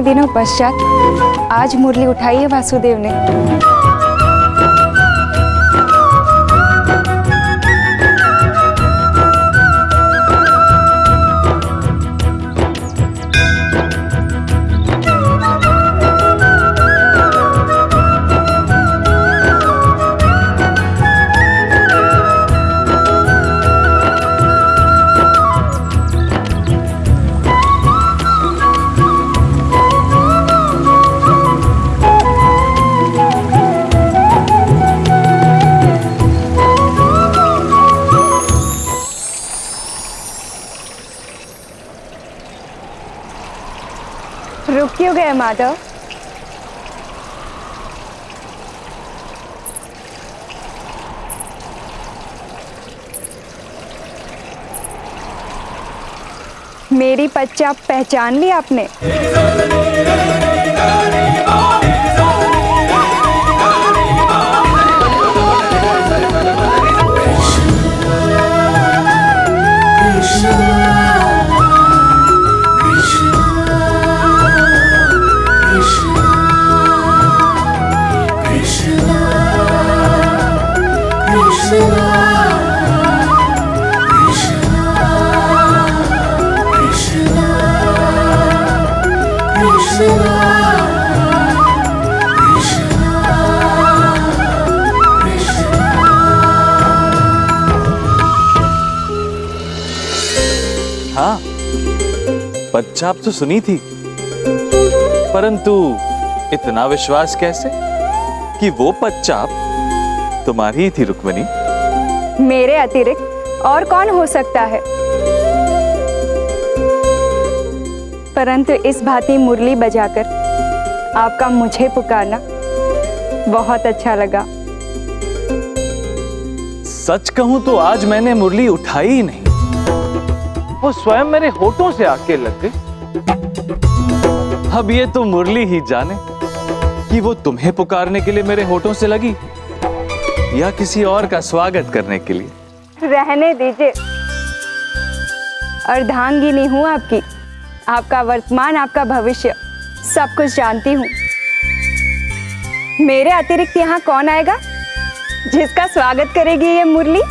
इतने दिनों पश्चात आज मुरली उठाई है वासुदेव ने। रुक क्यों गए माधव? मेरी पच्चा पहचान ली आपने? हाँ, पच्चाप तो सुनी थी, परंतु इतना विश्वास कैसे कि वो पच्चाप तुम्हारी थी रुक्मिणी? मेरे अतिरिक्त और कौन हो सकता है? परंतु इस भांति मुरली बजाकर आपका मुझे पुकारना बहुत अच्छा लगा। सच कहूं तो आज मैंने मुरली उठाई ही नहीं, वो स्वयं मेरे होठों से आके लग गई। अब ये तो मुरली ही जाने कि वो तुम्हें पुकारने के लिए मेरे होठों से लगी या किसी और का स्वागत करने के लिए। रहने दीजिए, अर्धांगिनी हूं आपकी, आपका वर्तमान आपका भविष्य सब कुछ जानती हूं। मेरे अतिरिक्त यहाँ कौन आएगा जिसका स्वागत करेगी ये मुरली?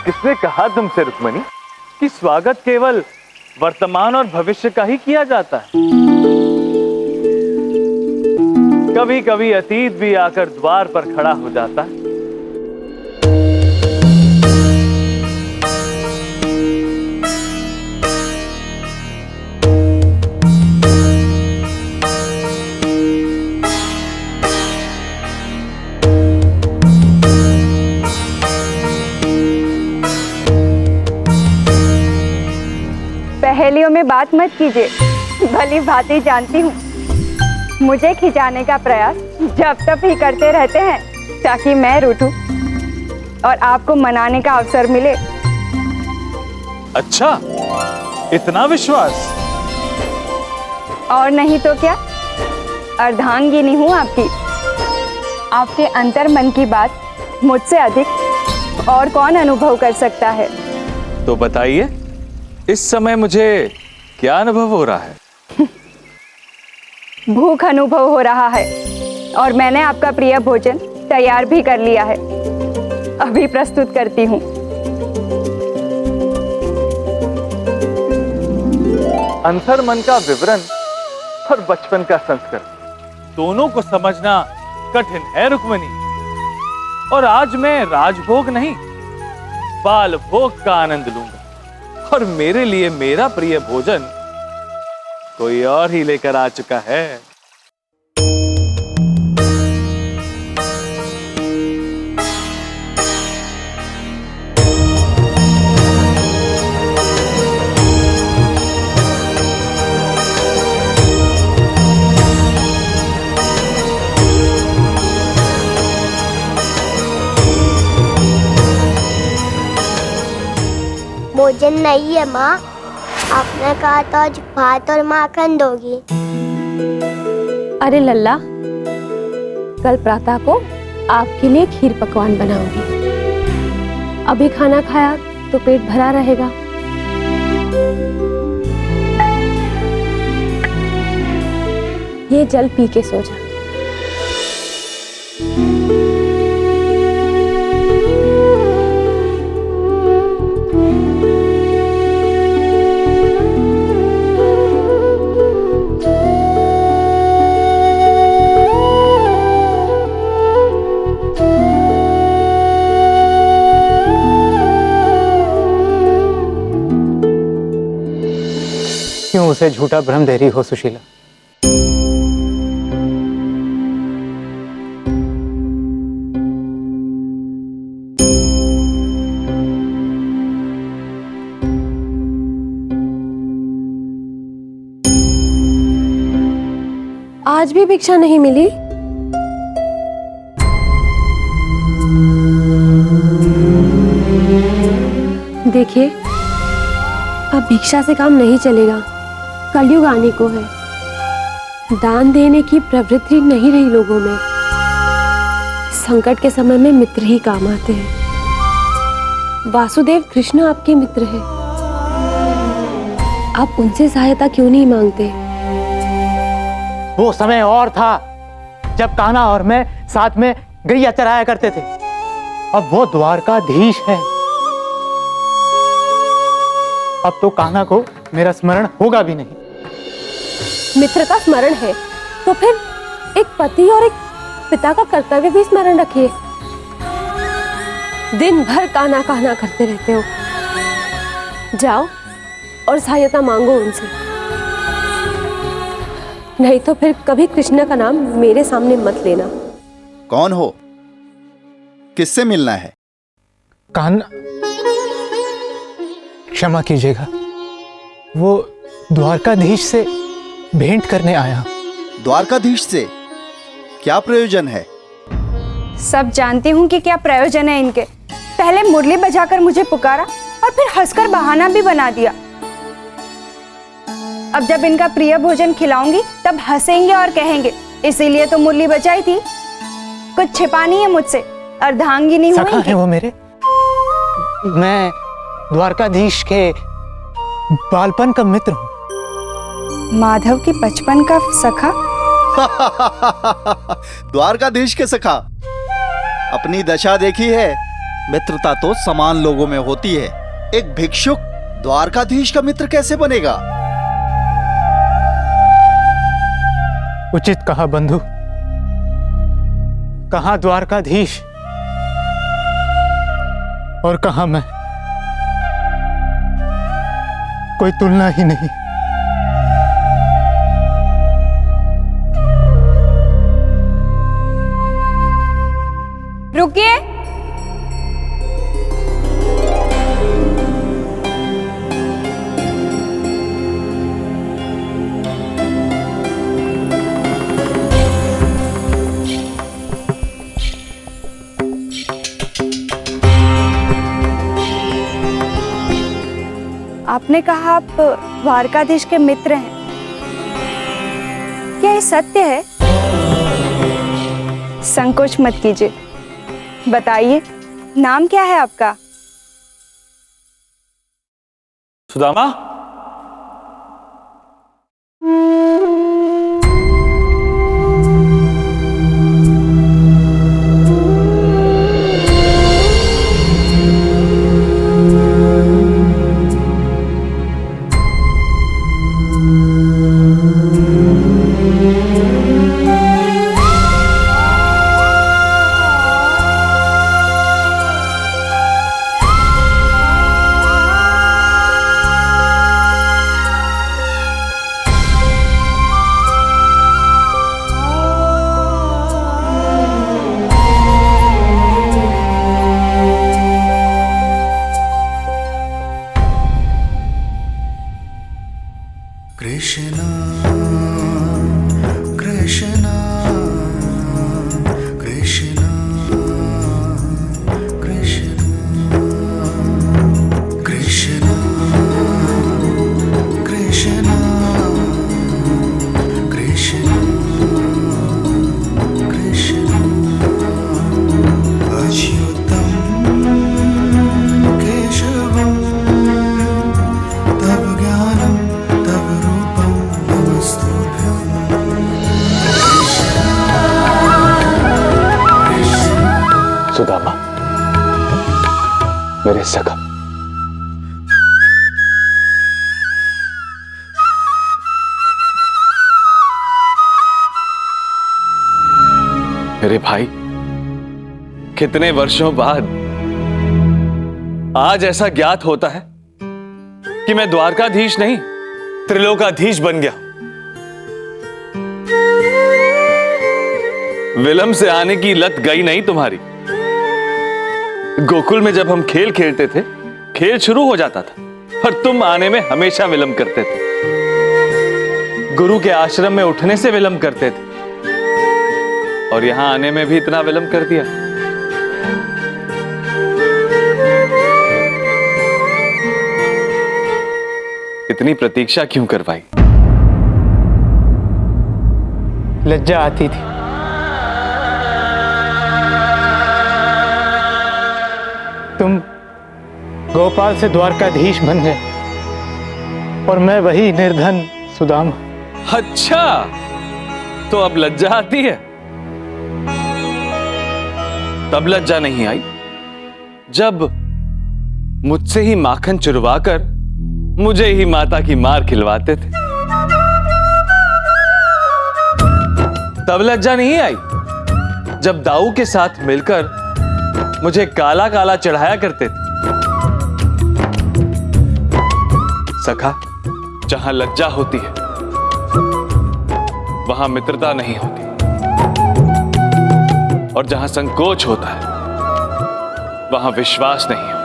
किसने कहा तुमसे रुक्मिणी कि स्वागत केवल वर्तमान और भविष्य का ही किया जाता है? कभी कभी अतीत भी आकर द्वार पर खड़ा हो जाता है। पहेलियों में बात मत कीजिए, भली भांति जानती हूँ मुझे खिंचाने का प्रयास जब तक ही करते रहते हैं ताकि मैं रूठूं और आपको मनाने का अवसर मिले। अच्छा, इतना विश्वास? और नहीं तो क्या, अर्धांगिनी हूँ आपकी। आपके अंतर मन की बात मुझसे अधिक और कौन अनुभव कर सकता है? तो बताइए, इस समय मुझे क्या अनुभव हो रहा है? भूख अनुभव हो रहा है और मैंने आपका प्रिय भोजन तैयार भी कर लिया है, अभी प्रस्तुत करती हूँ। अंतर मन का विवरण और बचपन का संस्कार दोनों को समझना कठिन है रुक्मिणी, और आज मैं राजभोग नहीं बाल भोग का आनंद लूंगा, और मेरे लिए मेरा प्रिय भोजन कोई और ही लेकर आ चुका है। भोजन नहीं है माँ, आपने कहा तो आज भात और माखन दोगी। अरे लल्ला, कल प्रातः को आपके लिए खीर पकवान बनाऊंगी। अभी खाना खाया तो पेट भरा रहेगा। ये जल पी के सो जा। क्यों उसे झूठा भ्रम दे रही हो सुशीला? आज भी भिक्षा नहीं मिली? देखिए, अब भिक्षा से काम नहीं चलेगा। कलयुग आने को है। दान देने की प्रवृत्ति नहीं रही लोगों में। संकट के समय में मित्र ही काम आते हैं। वासुदेव कृष्ण आपके मित्र हैं। आप उनसे सहायता क्यों नहीं मांगते? वो समय और था जब कान्हा और मैं साथ में गैया चराया करते थे। अब वो द्वारकाधीश है। अब तो कान्हा को मेरा स्मरण होगा भी नहीं। मित्र का स्मरण है तो फिर एक पति और एक पिता का कर्तव्य भी स्मरण रखिए। दिन भर कान्हा कान्हा करते रहते हो। जाओ और सहायता मांगो उनसे, नहीं तो फिर कभी कृष्ण का नाम मेरे सामने मत लेना। कौन हो? किससे मिलना है? कान्हा, क्षमा कीजिएगा, वो द्वारकाधीश से भेंट करने आया। द्वारकाधीश से क्या प्रयोजन है? सब जानती हूँ कि क्या प्रयोजन है इनके। पहले मुरली बजाकर मुझे पुकारा और फिर हंसकर बहाना भी बना दिया। अब जब इनका प्रिय भोजन खिलाऊंगी तब हंसेंगे और कहेंगे इसीलिए तो मुरली बजाई थी। कुछ छिपा नहीं है मुझसे, अर्धांगिनी हूँ। सखा है वो मेरे। मैं द्वारकाधीश के बालपन का मित्र हूँ। माधव की बचपन का सखा? द्वारकाधीश के सखा। अपनी दशा देखी है? मित्रता तो समान लोगों में होती है। एक भिक्षुक द्वारकाधीश का मित्र कैसे बनेगा? उचित कहा बंधु। कहाँ द्वारकाधीश और कहाँ मैं, कोई तुलना ही नहीं। रुकिए। आपने कहा आप द्वारकाधीश के मित्र हैं, क्या ये सत्य है? संकोच मत कीजिए, बताइए नाम क्या है आपका? सुदामा, मेरे सखा। मेरे भाई, कितने वर्षों बाद आज ऐसा ज्ञात होता है कि मैं द्वारकाधीश नहीं, त्रिलोकाधीश बन गया। विलंब से आने की लत गई नहीं तुम्हारी। गोकुल में जब हम खेल खेलते थे, खेल शुरू हो जाता था, पर तुम आने में हमेशा विलंब करते थे। गुरु के आश्रम में उठने से विलंब करते थे, और यहां आने में भी इतना विलंब कर दिया। इतनी प्रतीक्षा क्यों करवाई? लज्जा आती थी। तुम गोपाल से द्वारकाधीश बन गए और मैं वही निर्धन सुदामा। अच्छा, तो अब लज्जा आती है? तब लज्जा नहीं आई जब मुझसे ही माखन चुरवाकर मुझे ही माता की मार खिलवाते थे। तब लज्जा नहीं आई जब दाऊ के साथ मिलकर मुझे काला काला चढ़ाया करते थे। सखा, जहां लज्जा होती है वहां मित्रता नहीं होती, और जहां संकोच होता है वहां विश्वास नहीं होता।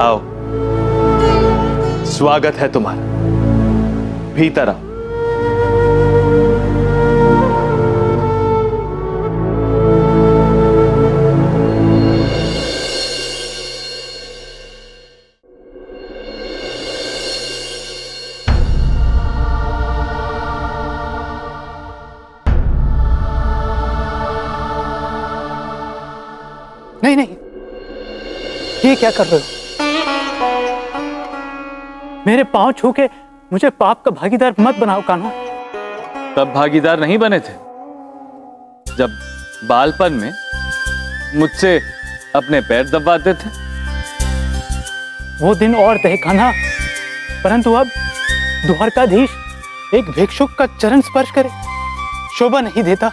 आओ, स्वागत है तुम्हारा, भीतर आओ। नहीं नहीं, ये क्या कर रहे हो? मेरे पांव छू के मुझे पाप का भागीदार मत बनाओ कान्हा। तब भागीदार नहीं बने थे जब बालपन में मुझसे अपने पैर दबाते थे। वो दिन और थे कान्हा, परंतु अब द्वारकाधीश एक भिक्षुक का चरण स्पर्श करे शोभा नहीं देता।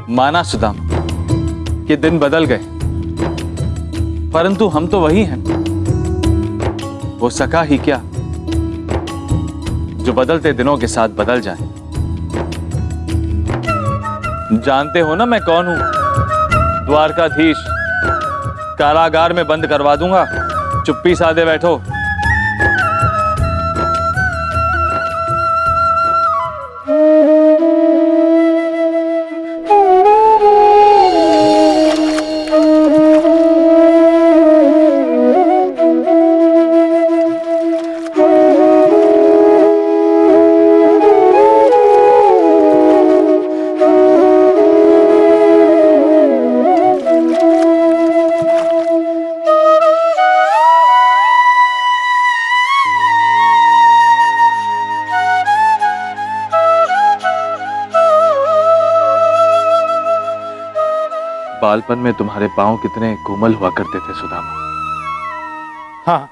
माना सुदाम कि दिन बदल गए, परंतु हम तो वही हैं। वो सखा ही क्या जो बदलते दिनों के साथ बदल जाए। जानते हो ना मैं कौन हूं? द्वारकाधीश। कारागार में बंद करवा दूंगा, चुप्पी साधे बैठो। बालपन में तुम्हारे पांव कितने कोमल हुआ करते थे सुदामा। हाँ,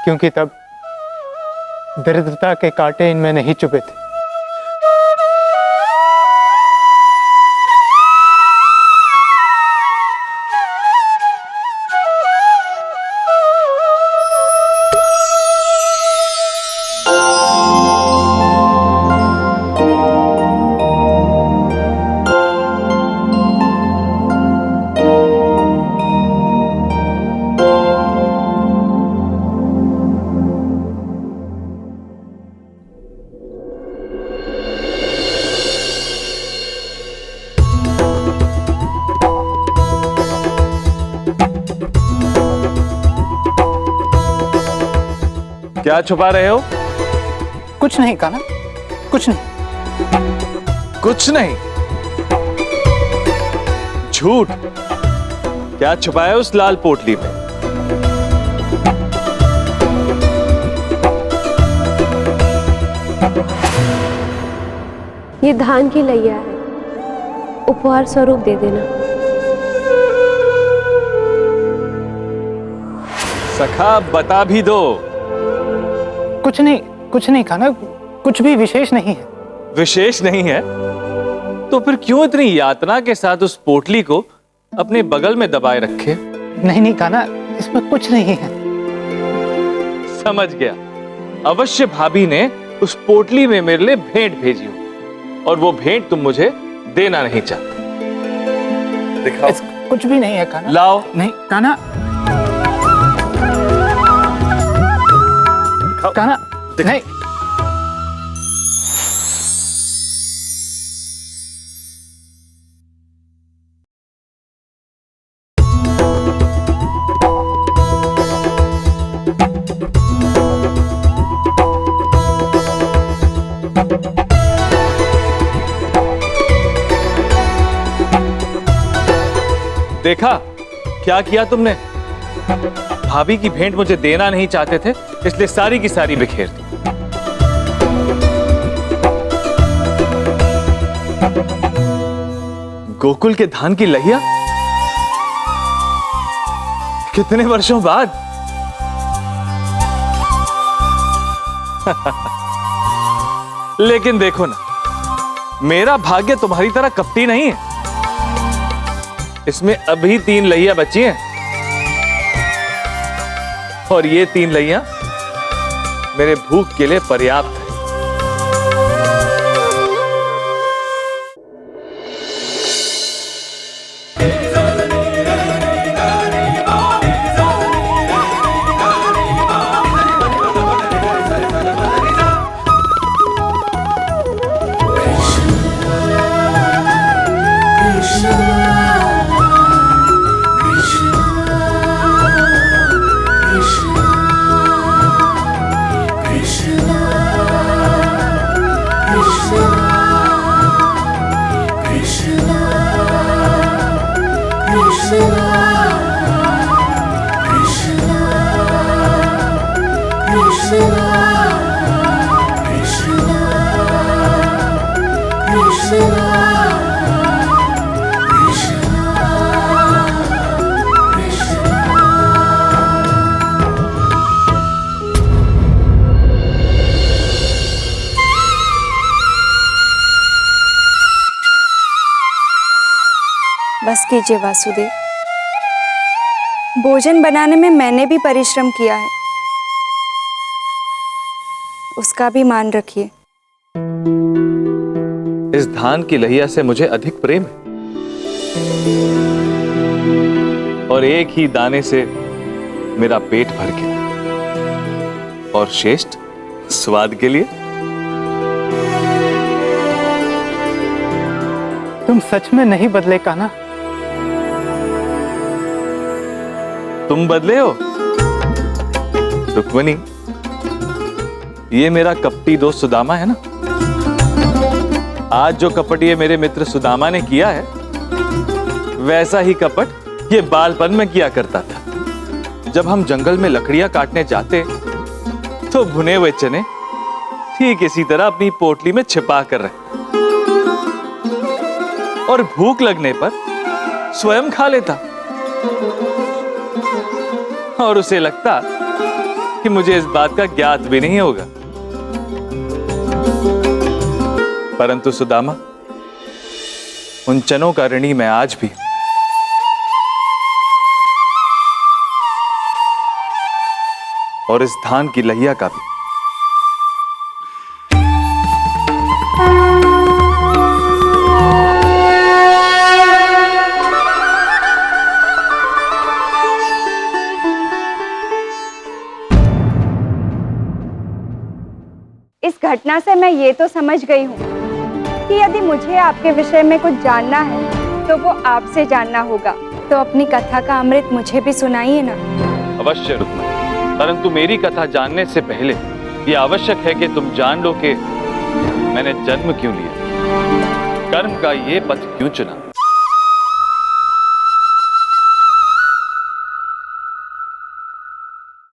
क्योंकि तब दरिद्रता के कांटे इनमें नहीं चुभे थे। क्या छुपा रहे हो? कुछ नहीं कान्हा, कुछ नहीं। कुछ नहीं? झूठ। क्या छुपाया उस लाल पोटली में? ये धान की लैया है, उपहार स्वरूप दे देना। सखा बता भी दो। कुछ नहीं खाना, कुछ भी विशेष नहीं है। विशेष नहीं है तो फिर क्यों इतनी यातना के साथ उस पोटली को अपने बगल में दबाए रखे? नहीं खाना, इसमें कुछ नहीं है। समझ गया, अवश्य भाभी ने उस पोटली में मेरे लिए भेंट भेजी हो और वो भेंट तुम मुझे देना नहीं चाहते। दिखाओ। कुछ भी नहीं है खाना। लाओ। नहीं खाना। खाना नहीं। देखा क्या किया तुमने? भाभी की भेंट मुझे देना नहीं चाहते थे, इसलिए सारी की सारी बिखेर दी। गोकुल के धान की लहिया कितने वर्षों बाद। लेकिन देखो ना, मेरा भाग्य तुम्हारी तरह कपटी नहीं है। इसमें अभी 3 लैया बची हैं और ये 3 लैया मेरे भूख के लिए पर्याप्त है। बस कीजिए वासुदेव, भोजन बनाने में मैंने भी परिश्रम किया है, उसका भी मान रखिए। इस धान की लहिया से मुझे अधिक प्रेम है और एक ही दाने से मेरा पेट भर गया और श्रेष्ठ स्वाद के लिए। तुम सच में नहीं बदले कान्हा। तुम बदले हो रुक्मिणी। ये मेरा कपटी दोस्त सुदामा है ना, आज जो कपट ये मेरे मित्र सुदामा ने किया है, वैसा ही कपट ये बालपन में किया करता था। जब हम जंगल में लकड़ियां काटने जाते तो भुने हुए चने ठीक इसी तरह अपनी पोटली में छिपा कर रहे और भूख लगने पर स्वयं खा लेता और उसे लगता कि मुझे इस बात का ज्ञात भी नहीं होगा। परंतु सुदामा, उन चनों का ऋणी मैं आज भी, और इस धान की लहिया का भी। इस घटना से मैं ये तो समझ गई हूँ कि यदि मुझे आपके विषय में कुछ जानना है तो वो आपसे जानना होगा। तो अपनी कथा का अमृत मुझे भी सुनाइए ना। अवश्य रुक्मिणी, परंतु मेरी कथा जानने से पहले ये आवश्यक है कि तुम जान लो कि मैंने जन्म क्यों लिया, कर्म का ये पथ क्यों चुना।